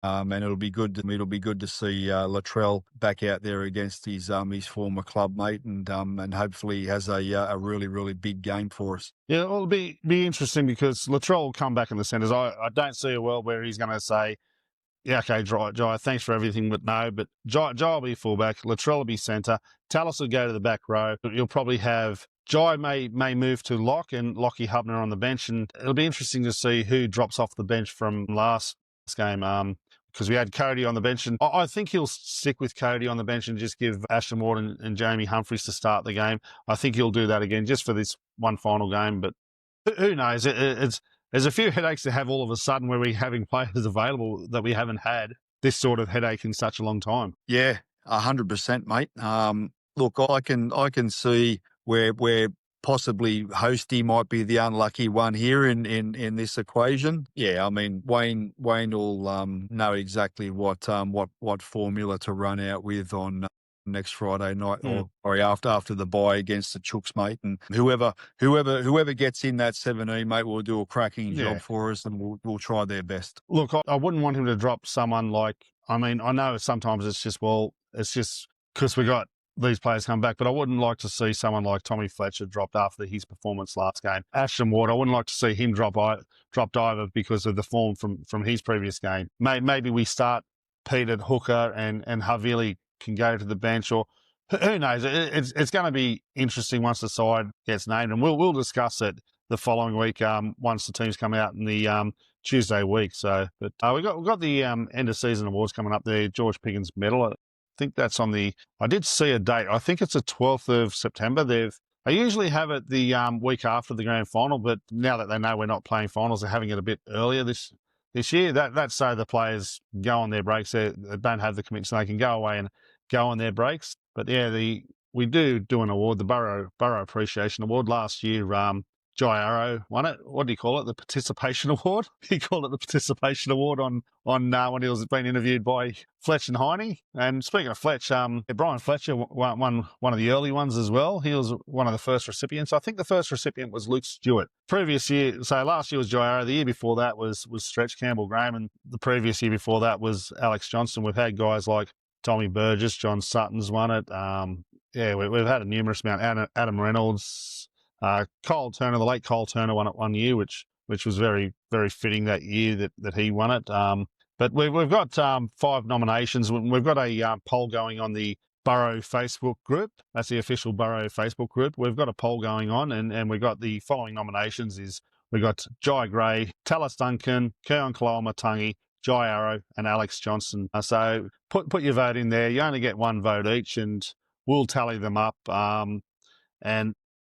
And it'll be good to see Latrell back out there against his former club mate, and hopefully he has a really, really big game for us. Yeah, it'll be interesting because Latrell will come back in the centres. I don't see a world where he's going to say, yeah, okay, Jye, thanks for everything, but no. But Jye will be fullback, Latrell will be centre, Tallis will go to the back row. You'll probably have Jye may move to lock and Lockie Hubner on the bench, and it'll be interesting to see who drops off the bench from last game. Because we had Cody on the bench, and I think he'll stick with Cody on the bench and just give Ashton Ward and Jamie Humphries to start the game. I think he'll do that again just for this one final game, but who knows? There's a few headaches to have all of a sudden where we're having players available that we haven't had this sort of headache in such a long time. Yeah, 100%, mate. Look, I can see where possibly Hosty might be the unlucky one here in this equation. Yeah, I mean Wayne will know exactly what formula to run out with on next Friday night, or after the bye against the Chooks, mate. And whoever gets in that 17, mate, will do a cracking job for us, and we'll try their best. Look, I wouldn't want him to drop someone like. I mean, I know sometimes it's just because we got these players come back, but I wouldn't like to see someone like Tommy Fletcher dropped after his performance last game. Ashton Ward, I wouldn't like to see him dropped either because of the form from his previous game. Maybe we start Pete at hooker and Havili can go to the bench, or who knows? It's going to be interesting once the side gets named, and we'll discuss it the following week once the teams come out in the Tuesday week. So, but we got the end of season awards coming up there. George Piggins Medal. I think that's on I did see a date. I think it's the 12th of September. I usually have it the week after the grand final, but now that they know we're not playing finals, they're having it a bit earlier this year. That's so the players go on their breaks. They don't have the commitment, so they can go away and go on their breaks. But yeah, we do an award, the Burrow Appreciation Award. Last year, Jye Arrow won it. What do you call it? The Participation Award. He called it the Participation Award on when he was being interviewed by Fletch and Heine. And speaking of Fletch, Brian Fletcher won one of the early ones as well. He was one of the first recipients. I think the first recipient was Luke Stewart. Previous year, so last year was Jye Arrow. The year before that was Stretch Campbell Graham, and the previous year before that was Alex Johnston. We've had guys like Tommy Burgess, John Sutton's won it. Yeah, we've had a numerous amount. Adam Reynolds, Cole Turner, the late Cole Turner won it one year, which was very, very fitting that year that he won it. But we've got 5 nominations. We've got a poll going on the Burrow Facebook group. That's the official Burrow Facebook group. We've got a poll going on, and we've got the following nominations is we've got JyeGray, Tallis Duncan, Keon Kaloamatangi, Jai Arrow, and Alex Johnson. So put your vote in there. You only get 1 vote each, and we'll tally them up. And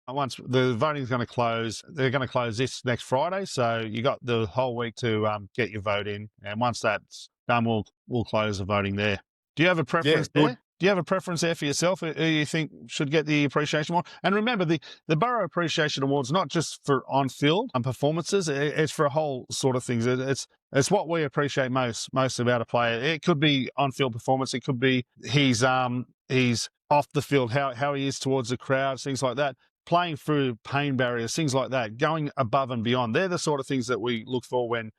once the voting is going to close, they're going to close this next Friday. So you got the whole week to get your vote in. And once that's done, we'll close the voting there. Do you have a preference there? Do you have a preference there for yourself? Who you think should get the appreciation award? And remember, the Burrow Appreciation Award's not just for on-field and performances. It's for a whole sort of things. It's what we appreciate most about a player. It could be on-field performance. It could be he's off the field, how he is towards the crowd, things like that. Playing through pain barriers, things like that, going above and beyond. They're the sort of things that we look for when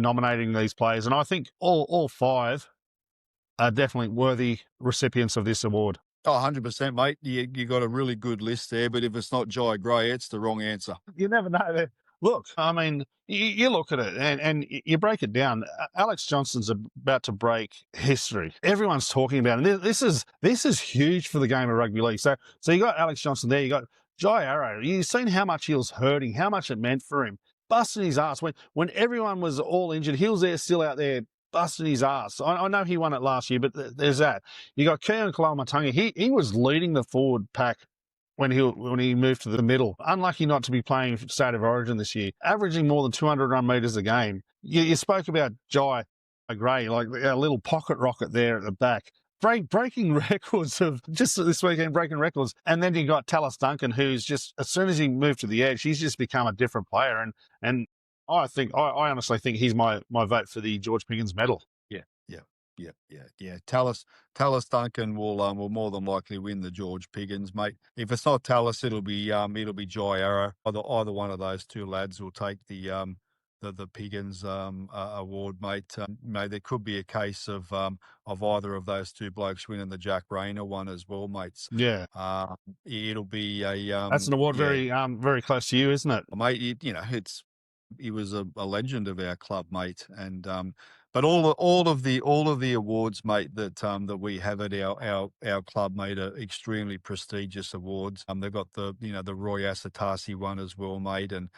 nominating these players. And I think all 5 are definitely worthy recipients of this award. Oh, 100%, mate. You got a really good list there, but if it's not JyeGray, it's the wrong answer. You never know. Look, I mean, you look at it and you break it down. Alex Johnson's about to break history. Everyone's talking about it. This is huge for the game of rugby league. So you got Alex Johnson there. You got Jai Arrow. You've seen how much he was hurting, how much it meant for him, busting his ass when everyone was all injured. He was there, still out there, busting his ass. I know he won it last year, but there's that. You got Keon Kaloamatangi. He was leading the forward pack when he moved to the middle. Unlucky not to be playing State of Origin this year, averaging more than 200 run metres a game. You spoke about JyeGray, like a little pocket rocket there at the back. Breaking records of just this weekend, breaking records. And then you got Tallis Duncan, who's just, as soon as he moved to the edge, he's just become a different player. And I honestly think he's my vote for the George Piggins medal. Yeah. Tallis Duncan will more than likely win the George Piggins, mate. If it's not Tallis, it'll be Jai Arrow. Either one of those 2 lads will take the Piggins award, mate. There could be a case of either of those 2 blokes winning the Jack Rayner one as well, mates. Yeah. It'll be a that's an award very close to you, isn't it, mate? He was a legend of our club, mate, and but all of the awards, mate, that we have at our club, mate, are extremely prestigious awards. They've got the Roy Asatasi one as well, mate, and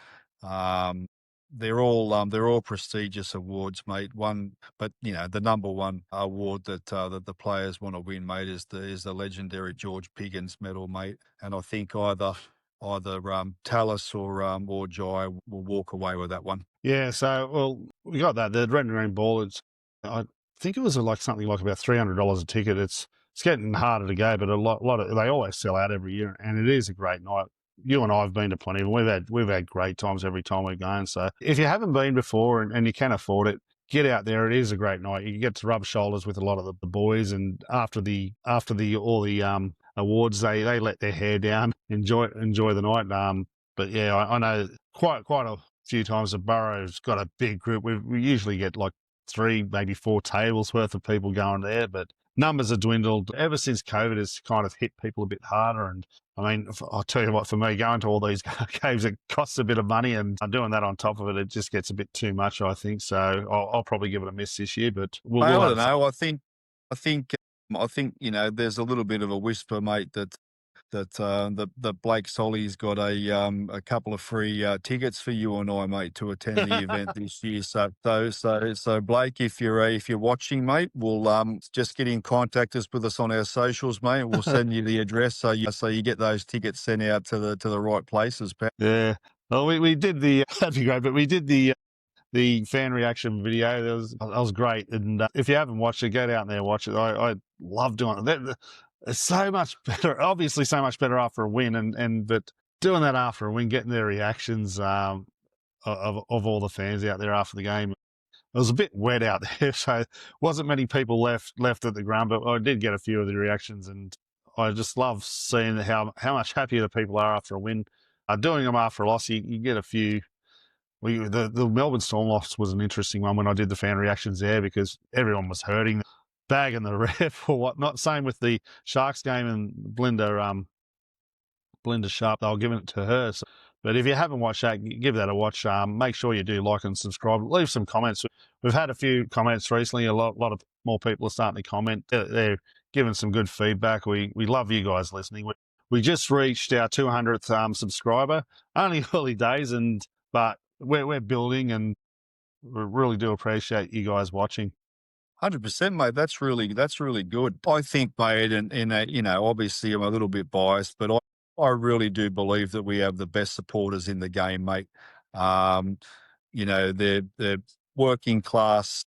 they're all prestigious awards, mate. But the number one award that the players want to win, mate, is the legendary George Piggins medal, mate, and I think either Tallis or Jai will walk away with that one. Yeah, so we got that. The red and green ball. I think it was something like about $300 a ticket. It's getting harder to go, but a lot of they always sell out every year, and it is a great night. You and I have been to plenty of them. We've had great times every time we're going. So if you haven't been before and you can afford it, get out there. It is a great night. You get to rub shoulders with a lot of the boys, and after all the awards, they let their hair down, enjoy the night. But yeah, I know quite a few times the Burrow's got a big group. We usually get like 3, maybe 4 tables worth of people going there, but numbers have dwindled ever since COVID has kind of hit people a bit harder. And I mean, I'll tell you what, for me, going to all these games, it costs a bit of money, and doing that on top of it, it just gets a bit too much, I think. So I'll probably give it a miss this year, but I don't know. I think there's a little bit of a whisper, mate, that Blake Solly's got a couple of free tickets for you and I, mate, to attend the event this year. So Blake, if you're watching, mate, we'll just get in contact with us on our socials, mate. We'll send you the address so you get those tickets sent out to the right places, pal. Yeah. Well, we did that'd be great, but we did the fan reaction video. That was great. And if you haven't watched it, get out there and watch it. I love doing it. It's so much better, obviously so much better after a win, but doing that after a win, getting their reactions of all the fans out there after the game. It was a bit wet out there, so wasn't many people left at the ground, but I did get a few of the reactions, and I just love seeing how much happier the people are after a win. Doing them after a loss, you get a few. The Melbourne Storm loss was an interesting one when I did the fan reactions there, because everyone was hurting. bagging the ref or whatnot. Same with the Sharks game and Belinda Sharp, they were giving it to her. So, but if you haven't watched that, give that a watch. Make sure you do like and subscribe. Leave some comments. We've had a few comments recently. A lot of more people are starting to comment. They're giving some good feedback. We love you guys listening. We just reached our 200th subscriber. Only early days, but we're building, and we really do appreciate you guys watching. 100%, mate. That's really good. I think, mate, in a, obviously I'm a little bit biased, but I really do believe that we have the best supporters in the game, mate. They're working class,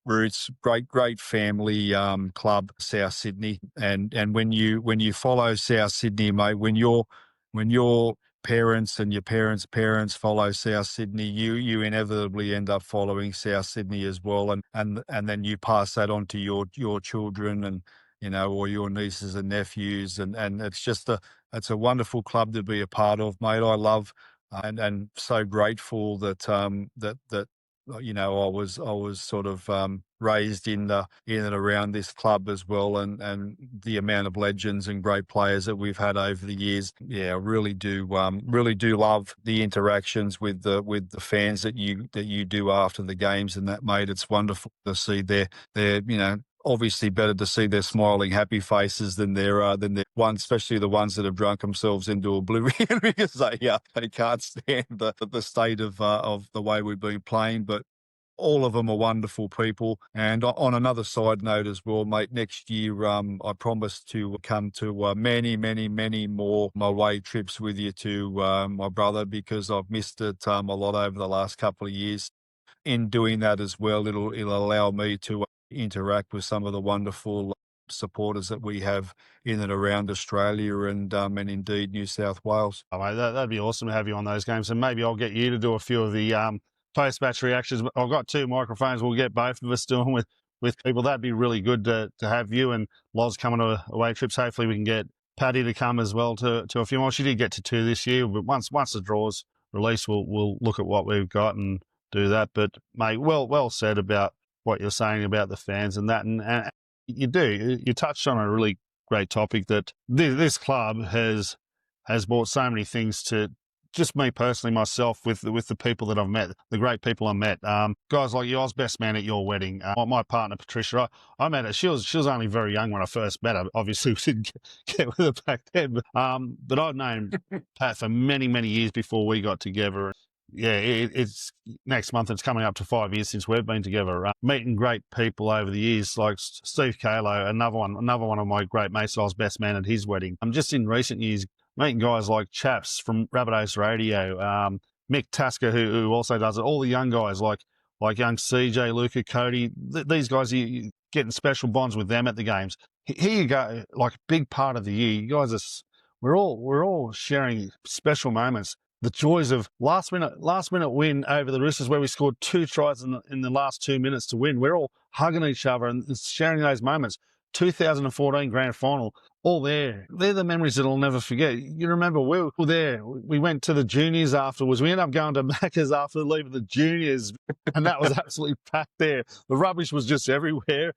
roots, great family, club, South Sydney. And when you follow South Sydney, mate, when your parents and your parents' parents follow South Sydney, you inevitably end up following South Sydney as well, and then you pass that on to your children and or your nieces and nephews, and it's a wonderful club to be a part of, mate. I love and so grateful that I was sort of raised in and around this club as well, and the amount of legends and great players that we've had over the years. Yeah, I really do love the interactions with the fans that you do after the games and that, mate. It's wonderful to see their obviously better to see their smiling, happy faces than their ones, especially the ones that have drunk themselves into oblivion because they can't stand the state of the way we've been playing. But all of them are wonderful people. And on another side note as well, mate, next year I promise to come to many more away trips with you to my brother, because I've missed it a lot over the last couple of years. In doing that as well, it'll allow me to interact with some of the wonderful supporters that we have in and around Australia and indeed New South Wales. Oh, mate, that'd be awesome to have you on those games, and maybe I'll get you to do a few of the post-match reactions. I've got 2 microphones. We'll get both of us doing with people. That'd be really good to have you and Loz coming to away trips. Hopefully we can get Paddy to come as well to a few more. She did get to 2 this year, but once the draws release, we'll look at what we've got and do that. But mate, well said about what you're saying about the fans and that, and you touched on a really great topic that this club has brought so many things to just me personally, myself, with the people that I've met, the great people I met. Guys like you, I was best man at your wedding. My partner Patricia, I met her. She was only very young when I first met her. Obviously, we didn't get with her back then. But I've known Pat for many years before we got together. Yeah, it's next month. It's coming up to 5 years since we've been together. Meeting great people over the years, like Steve Kalo, another one of my great mates. I was best man at his wedding. Just in recent years, meeting guys like Chaps from Rabbitohs Radio, Mick Tasker, who also does it. All the young guys like young CJ, Luca, Cody. These guys, you getting special bonds with them at the games. Here you go, like a big part of the year. You guys we're all sharing special moments. The joys of last minute win over the Roosters, where we scored 2 tries in the last 2 minutes to win. We're all hugging each other and sharing those moments. 2014 grand final, all there. They're the memories that I'll never forget. You remember we were there. We went to the juniors afterwards. We ended up going to Macca's after leaving the juniors, and that was absolutely packed there. The rubbish was just everywhere.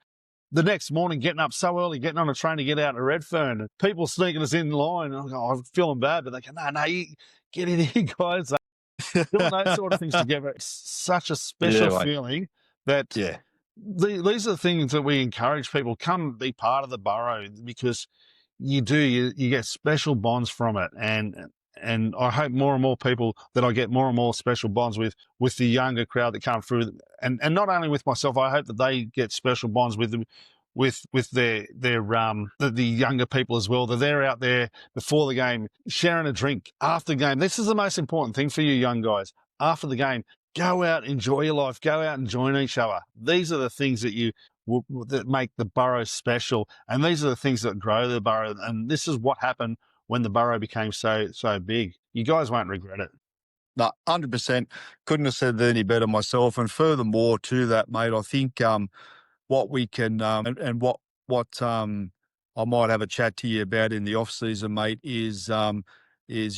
The next morning, getting up so early, getting on a train to get out to Redfern, people sneaking us in line. I'm feeling bad, but they go, no, you get in here, guys. Doing those sort of things together, it's such a special feeling that these are the things that we encourage people. Come be part of the Burrow, because you get special bonds from it, and I hope more and more people that I get more and more special bonds with the younger crowd that come through, and not only with myself. I hope that they get special bonds with them, with the younger people as well. That they're out there before the game sharing a drink after the game. This is the most important thing for you young guys. After the game, go out, enjoy your life, go out and join each other. These are the things that make the Burrow special, and these are the things that grow the Burrow. And this is what happened when the Burrow became so big. You guys won't regret it. No, 100%. Couldn't have said it any better myself. And furthermore to that, mate, I think what we can and what I might have a chat to you about in the off season, mate, is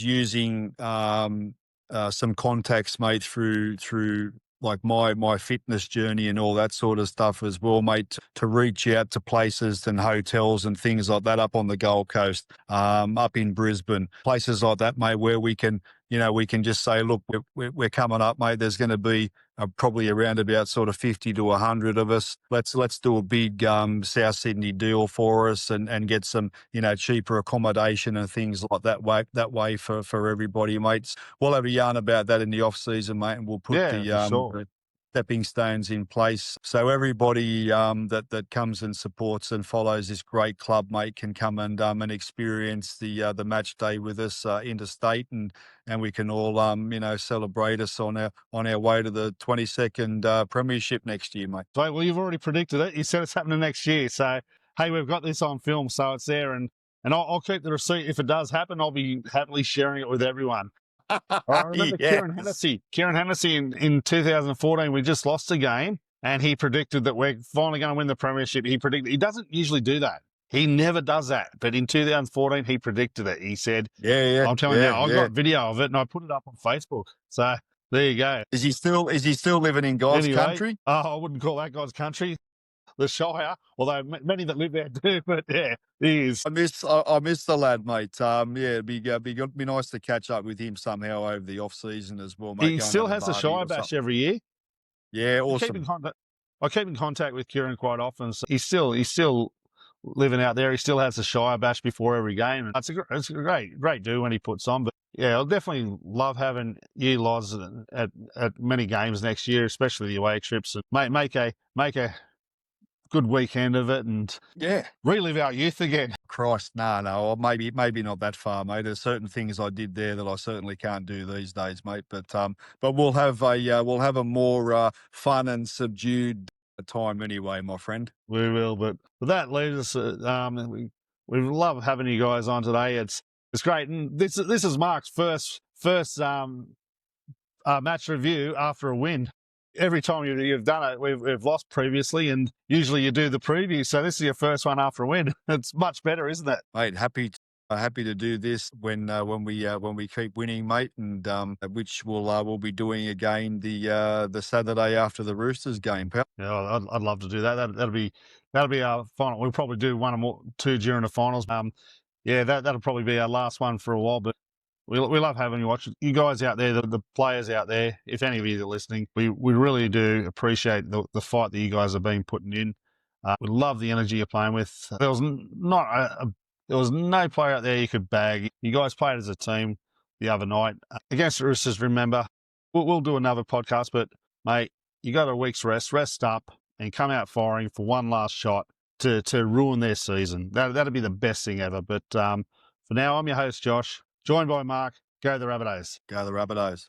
using some contacts, mate, through like my fitness journey and all that sort of stuff as well, mate, to reach out to places and hotels and things like that up on the Gold Coast, up in Brisbane, places like that, mate, where we can, we can just say, look, we're coming up, mate. There's going to be probably around about sort of 50 to 100 of us. Let's do a big South Sydney deal for us and get some, cheaper accommodation and things like that way for everybody, mates. We'll have a yarn about that in the off season, mate, and we'll put the stepping stones in place so everybody that comes and supports and follows this great club, mate, can come and experience the match day with us interstate, and we can all celebrate us on our way to the 22nd premiership next year, mate. Well, you've already predicted it. You said it's happening next year, so hey, we've got this on film, so it's there, and I'll keep the receipt if it does happen. I'll be happily sharing it with everyone. I remember Kieran Hennessy. Kieran Hennessy in 2014, we just lost a game, and he predicted that we're finally going to win the premiership. He doesn't usually do that. He never does that. But in 2014, he predicted it. He said, I'm telling you now, I got video of it, and I put it up on Facebook. So there you go. Is he still living in God's country? I wouldn't call that God's country. The Shire, although many that live there do, but yeah, he is. I miss the lad, mate. It'd be nice to catch up with him somehow over the off season as well, mate. He still has the Shire Bash every year. Yeah, awesome. I keep in contact with Kieran quite often. So he's still living out there. He still has the Shire Bash before every game. It's a great do when he puts on. But yeah, I'll definitely love having you Loz at many games next year, especially the away trips, and make a good weekend of it and relive our youth again. Christ, no, maybe not that far, mate. There's certain things I did there that I certainly can't do these days, mate. But we'll have a more fun and subdued time anyway, my friend. We will, but that leaves us. We love having you guys on today. It's great, and this is Mark's first match review after a win. Every time you've done it, we've lost previously, and usually you do the preview. So this is your first one after a win. It's much better, isn't it? Mate, happy to do this when we keep winning, mate, and which we'll be doing again the Saturday after the Roosters game, pal. Yeah, I'd love to do that. That'll be our final. We'll probably do one or more, two during the finals. That'll probably be our last one for a while, but. We love having you watch. You guys out there, the players out there, if any of you are listening, we really do appreciate the fight that you guys have been putting in. We love the energy you're playing with. There was no player out there you could bag. You guys played as a team the other night against the Roosters. Remember, we'll do another podcast, but mate, you got a week's rest up, and come out firing for one last shot to ruin their season. That'd be the best thing ever. But for now, I'm your host, Josh. Joined by Mark. Go the Rabbitohs. Go the Rabbitohs.